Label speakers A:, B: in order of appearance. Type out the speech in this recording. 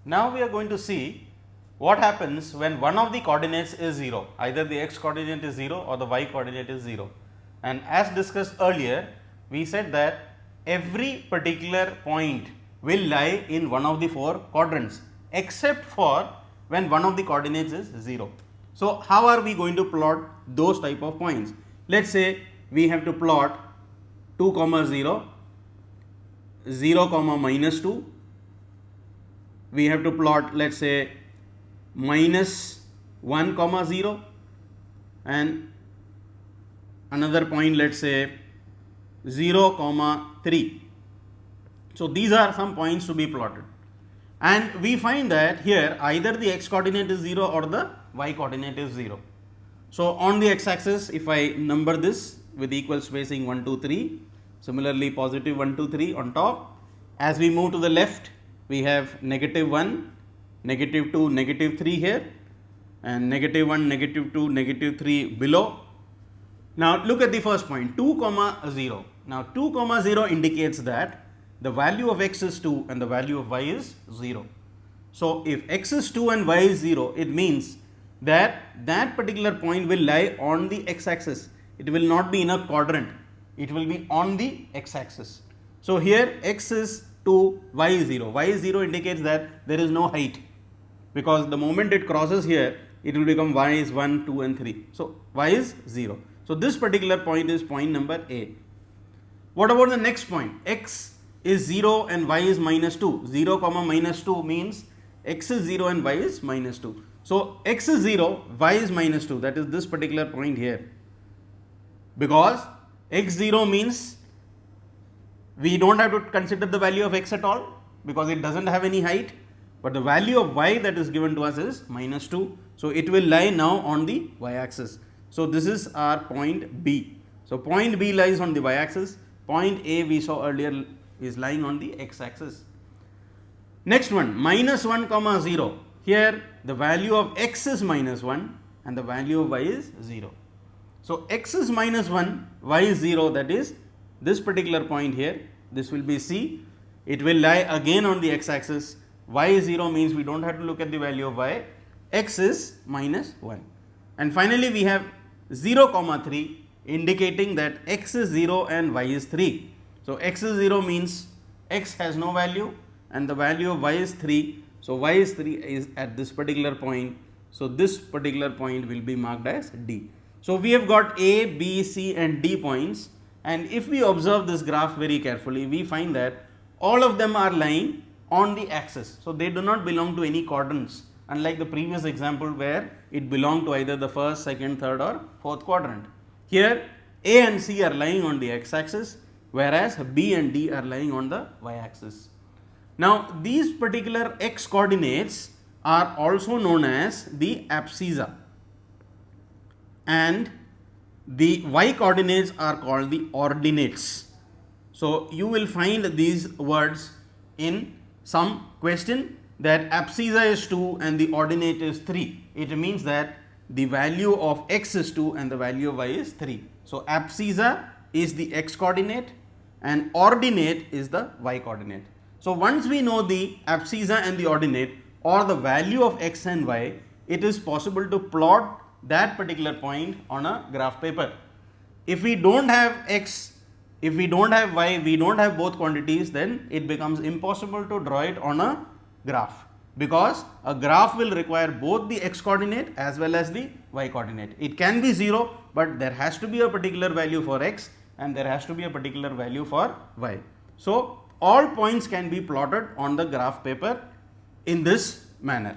A: Now, we are going to see what happens when one of the coordinates is 0, either the x coordinate is 0 or the y coordinate is 0. And as discussed earlier, we said that every particular point will lie in one of the 4 quadrants except for when one of the coordinates is 0. So, how are we going to plot those type of points? Let us say we have to plot 2 comma 0, 0 comma minus 2, we have to plot let us say minus 1 comma 0 and another point let us say 0 comma 3. So, these are some points to be plotted, and we find that here either the x coordinate is 0 or the y coordinate is 0. So, on the x axis, if I number this with equal spacing 1, 2, 3, similarly positive 1, 2, 3 on top. As we move to the left, we have negative 1, negative 2, negative 3 here, and negative 1, negative 2, negative 3 below. Now, look at the first point 2 comma 0. Now, 2 comma 0 indicates that the value of x is 2 and the value of y is 0. So, if x is 2 and y is 0, it means that that particular point will lie on the x axis. It will not be in a quadrant, it will be on the x axis. So, here x is 2, y is 0. Y is 0 indicates that there is no height, because the moment it crosses here, it will become y is 1, 2 and 3. So, y is 0. So, this particular point is point number A. What about the next point? X is 0 and y is minus 2. 0 comma minus 2 means x is 0 and y is minus 2. So, x is 0, y is minus 2, that is this particular point here, because x 0 means we do not have to consider the value of x at all, because it does not have any height, but the value of y that is given to us is minus 2. So, it will lie now on the y axis. So, this is our point B. So, point B lies on the y axis, point A we saw earlier is lying on the x axis. Next one, minus 1 comma 0. Here the value of x is minus 1 and the value of y is 0. So, x is minus 1, y is 0, that is this particular point here, this will be C. It will lie again on the x axis. Y is 0 means we do not have to look at the value of y, x is minus 1. And finally, we have 0 comma 3 indicating that x is 0 and y is 3. So, x is 0 means x has no value and the value of y is 3. So, y is 3 is at this particular point. So, this particular point will be marked as D. So, we have got A, B, C and D points, and if we observe this graph very carefully, we find that all of them are lying on the axis. So, they do not belong to any quadrants, unlike the previous example where it belonged to either the first, second, third or fourth quadrant. Here A and C are lying on the x axis, whereas B and D are lying on the y axis. Now, these particular x coordinates are also known as the abscissa, and the y coordinates are called the ordinates. So, you will find these words in some question that abscissa is 2 and the ordinate is 3. It means that the value of x is 2 and the value of y is 3. So, abscissa is the x coordinate and ordinate is the y coordinate. So, once we know the abscissa and the ordinate or the value of x and y, it is possible to plot that particular point on a graph paper. If we do not have x, if we do not have y, we do not have both quantities, then it becomes impossible to draw it on a graph, because a graph will require both the x coordinate as well as the y coordinate. It can be 0, but there has to be a particular value for x and there has to be a particular value for y. So, all points can be plotted on the graph paper in this manner.